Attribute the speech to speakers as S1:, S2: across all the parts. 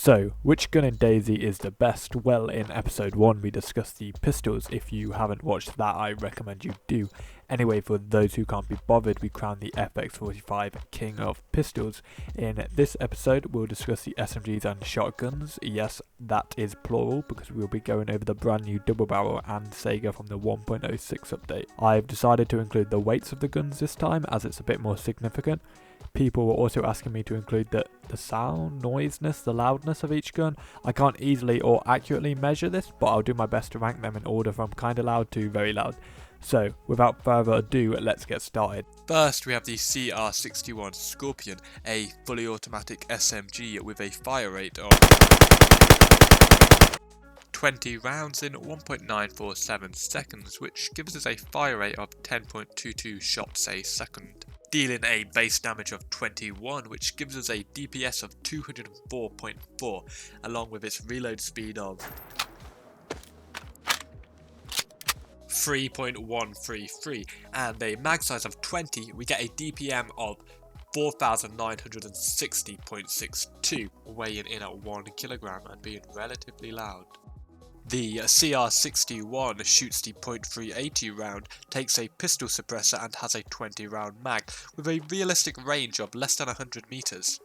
S1: So, which gun in DayZ is the best? Well, in episode 1 we discussed the pistols. If you haven't watched that, I recommend you do. Anyway, for those who can't be bothered, we crowned the FX45 King of Pistols. In this episode, we'll discuss the SMGs and Shotguns. Yes, that is plural, because we'll be going over the brand new double barrel and Saiga from the 1.06 update. I've decided to include the weights of the guns this time, as it's a bit more significant. People were also asking me to include the sound, noiseness, the loudness of each gun. I can't easily or accurately measure this, but I'll do my best to rank them in order from kinda loud to very loud. So, without further ado, let's get started.
S2: First, we have the CR61 Scorpion, a fully automatic SMG with a fire rate of 20 rounds in 1.947 seconds, which gives us a fire rate of 10.22 shots a second. Dealing a base damage of 21, which gives us a DPS of 204.4, along with its reload speed of 3.133, and a mag size of 20, we get a DPM of 4,960.62, weighing in at 1 kilogram and being relatively loud. The CR61 shoots the .380 round, takes a pistol suppressor and has a 20 round mag, with a realistic range of less than 100 meters.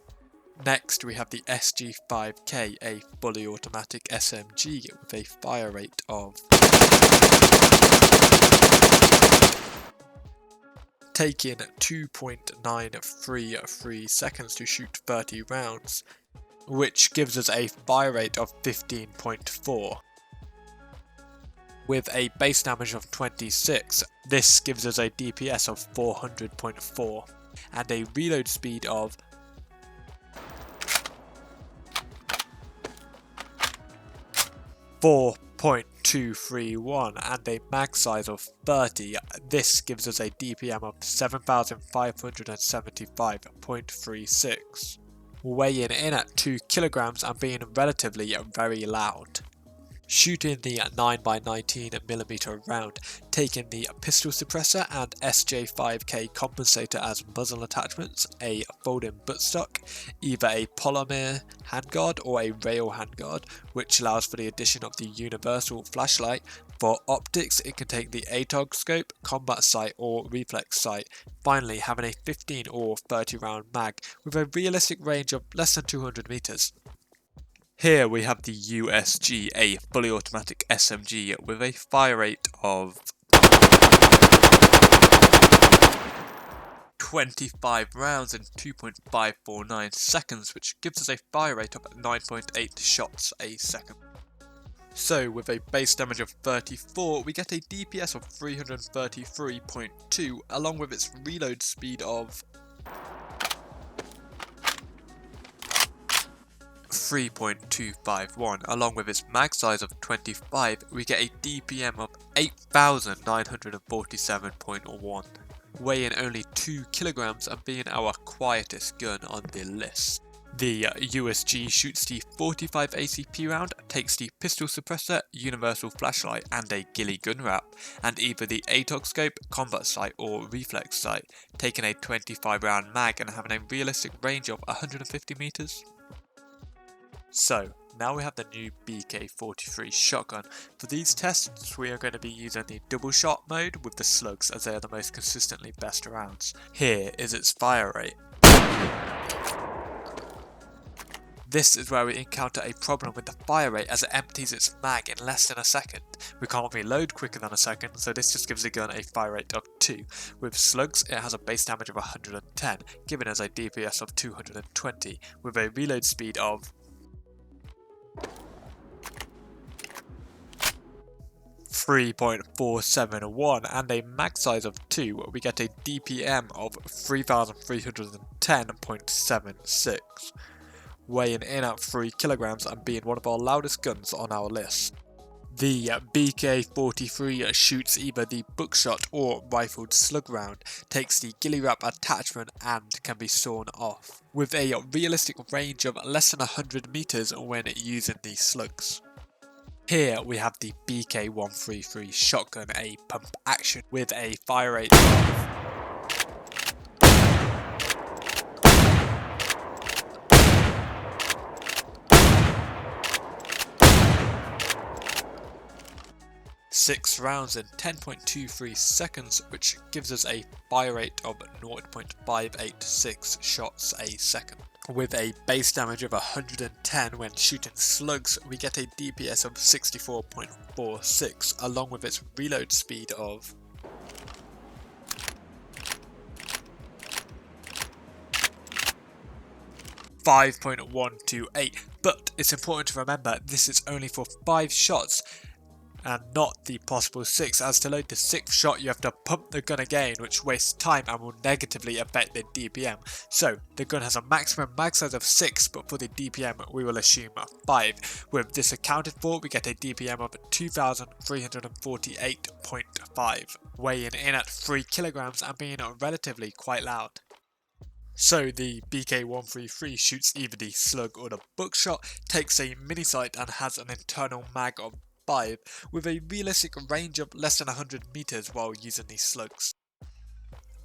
S2: Next we have the SG5K, a fully automatic SMG with a fire rate of taking 2.933 seconds to shoot 30 rounds, which gives us a fire rate of 15.4. With a base damage of 26, this gives us a DPS of 400.4 and a reload speed of 4.231 and a mag size of 30. This gives us a DPM of 7,575.36, weighing in at 2 kilograms and being relatively very loud. Shooting the 9x19mm round, taking the pistol suppressor and SJ5K compensator as muzzle attachments, a folding buttstock, either a polymer handguard or a rail handguard, which allows for the addition of the universal flashlight. For optics, it can take the ATOG scope, combat sight or reflex sight. Finally, having a 15 or 30 round mag with a realistic range of less than 200 meters. Here we have the USGA fully automatic SMG with a fire rate of 25 rounds in 2.549 seconds, which gives us a fire rate of 9.8 shots a second. So with a base damage of 34, we get a DPS of 333.2 along with its reload speed of 3.251, along with its mag size of 25, we get a DPM of 8,947.1, weighing only 2 kilograms and being our quietest gun on the list. The USG shoots the 45 ACP round, takes the pistol suppressor, universal flashlight and a ghillie gun wrap, and either the ATOG scope, combat sight or reflex sight, taking a 25 round mag and having a realistic range of 150 meters. So, now we have the new BK43 shotgun. For these tests, we are going to be using the double shot mode with the slugs, as they are the most consistently best rounds. Here is its fire rate. This is where we encounter a problem with the fire rate, as it empties its mag in less than a second. We can't reload quicker than a second, so this just gives the gun a fire rate of 2. With slugs, it has a base damage of 110, giving us a DPS of 220, with a reload speed of 3.471 and a mag size of 2, we get a DPM of 3,310.76, weighing in at 3 kilograms and being one of our loudest guns on our list. The BK43 shoots either the buckshot or rifled slug round, takes the ghillie wrap attachment and can be sawn off, with a realistic range of less than 100 meters when using these slugs. Here we have the BK133 shotgun, a pump action with a fire rate of 6 rounds in 10.23 seconds, which gives us a fire rate of 0.586 shots a second. With a base damage of 110 when shooting slugs, we get a DPS of 64.46, along with its reload speed of 5.128, but it's important to remember this is only for 5 shots and not the possible 6, as to load the 6th shot you have to pump the gun again, which wastes time and will negatively affect the DPM. So the gun has a maximum mag size of 6, but for the DPM we will assume 5. With this accounted for, we get a DPM of 2348.5, weighing in at 3 kilograms and being relatively quite loud. So the BK133 shoots either the slug or the buckshot, takes a mini sight and has an internal mag of 5, with a realistic range of less than 100 meters while using these slugs.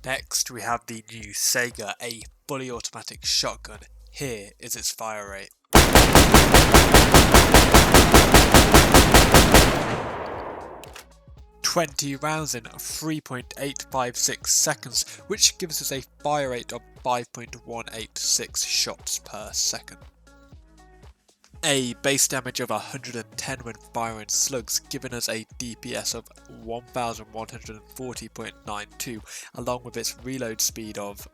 S2: Next we have the new Saiga, a fully automatic shotgun. Here is its fire rate. 20 rounds in 3.856 seconds, which gives us a fire rate of 5.186 shots per second. A base damage of 110 when firing slugs, giving us a DPS of 1140.92, along with its reload speed of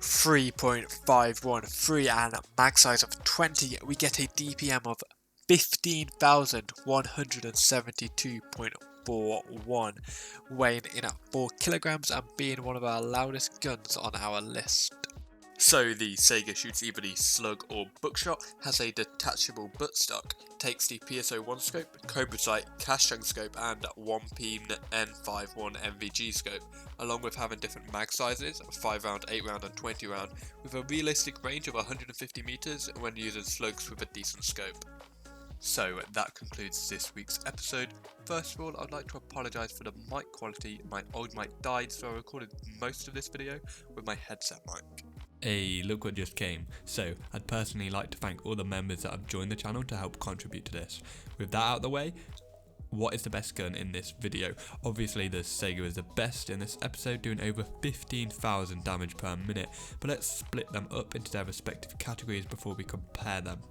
S2: 3.513 and mag size of 20, we get a DPM of 15,172.41, weighing in at 4 kilograms and being one of our loudest guns on our list. So the Saiga shoots either the slug or buckshot, has a detachable buttstock, takes the PSO1 scope, Cobra sight, Cash-Chung scope and 1P N51 MVG scope, along with having different mag sizes, 5 round, 8 round and 20 round, with a realistic range of 150 meters when using slugs with a decent scope. So that concludes this week's episode. First of all, I'd like to apologise for the mic quality. My old mic died, so I recorded most of this video with my headset mic.
S3: Hey, look what just came. So, I'd personally like to thank all the members that have joined the channel to help contribute to this. With that out of the way, what is the best gun in this video? Obviously the Saiga is the best in this episode, doing over 15,000 damage per minute, but let's split them up into their respective categories before we compare them.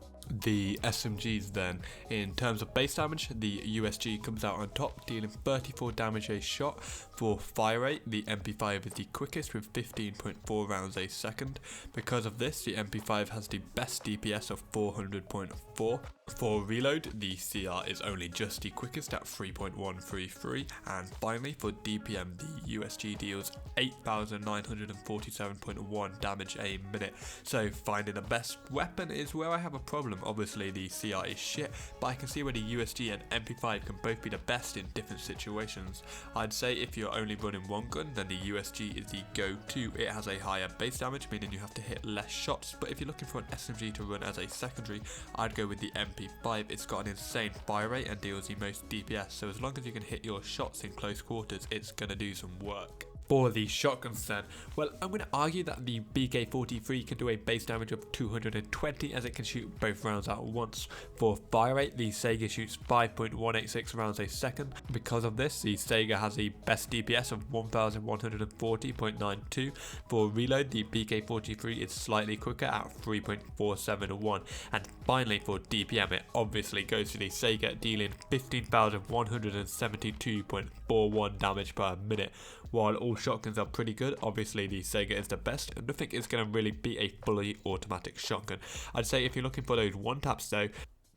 S3: The SMGs then, in terms of base damage, the USG comes out on top, dealing 34 damage a shot. For fire rate, the MP5 is the quickest with 15.4 rounds a second. Because of this, the MP5 has the best DPS of 400.4. For reload, the CR is only just the quickest at 3.133. And finally, for DPM, the USG deals 8,947.1 damage a minute. So finding the best weapon is where I have a problem. Obviously the CR is shit, but I can see where the USG and MP5 can both be the best in different situations. I'd say if you're only running one gun, then the USG is the go-to. It has a higher base damage, meaning you have to hit less shots, but if you're looking for an SMG to run as a secondary, I'd go with the MP5. It's got an insane fire rate and deals the most DPS, so as long as you can hit your shots in close quarters, it's gonna do some work. For the shotguns then, well, I'm going to argue that the BK43 can do a base damage of 220 as it can shoot both rounds at once. For fire rate, the Saiga shoots 5.186 rounds a second. Because of this, the Saiga has the best DPS of 1140.92. For reload, the BK43 is slightly quicker at 3.471. And finally for DPM, it obviously goes to the Saiga, dealing 15,172.41 damage per minute. While all shotguns are pretty good, obviously the Saiga is the best, and nothing is going to really beat a fully automatic shotgun. I'd say if you're looking for those one taps though,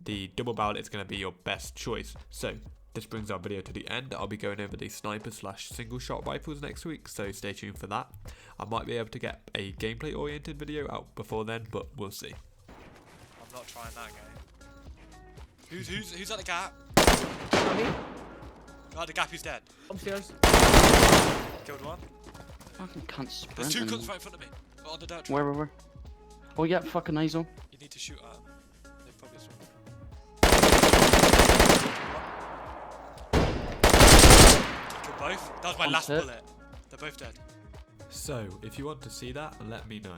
S3: the double barrel is going to be your best choice. So this brings our video to the end. I'll be going over the sniper / single shot rifles next week, so stay tuned for that. I might be able to get a gameplay oriented video out before then, but we'll see.
S2: I'm not trying that game. Who's at the gap? Oh, the gap, who's dead?
S4: Upstairs.
S2: Killed one.
S4: Fucking can't sprint.
S2: There's 2
S4: anymore.
S2: cunts right in front of me. On the dirt track.
S4: Where? Oh yeah, fucking eyes on.
S2: You need to shoot at them. They probably saw. Killed both. That was my last bullet. They're both dead.
S3: So if you want to see that, let me know.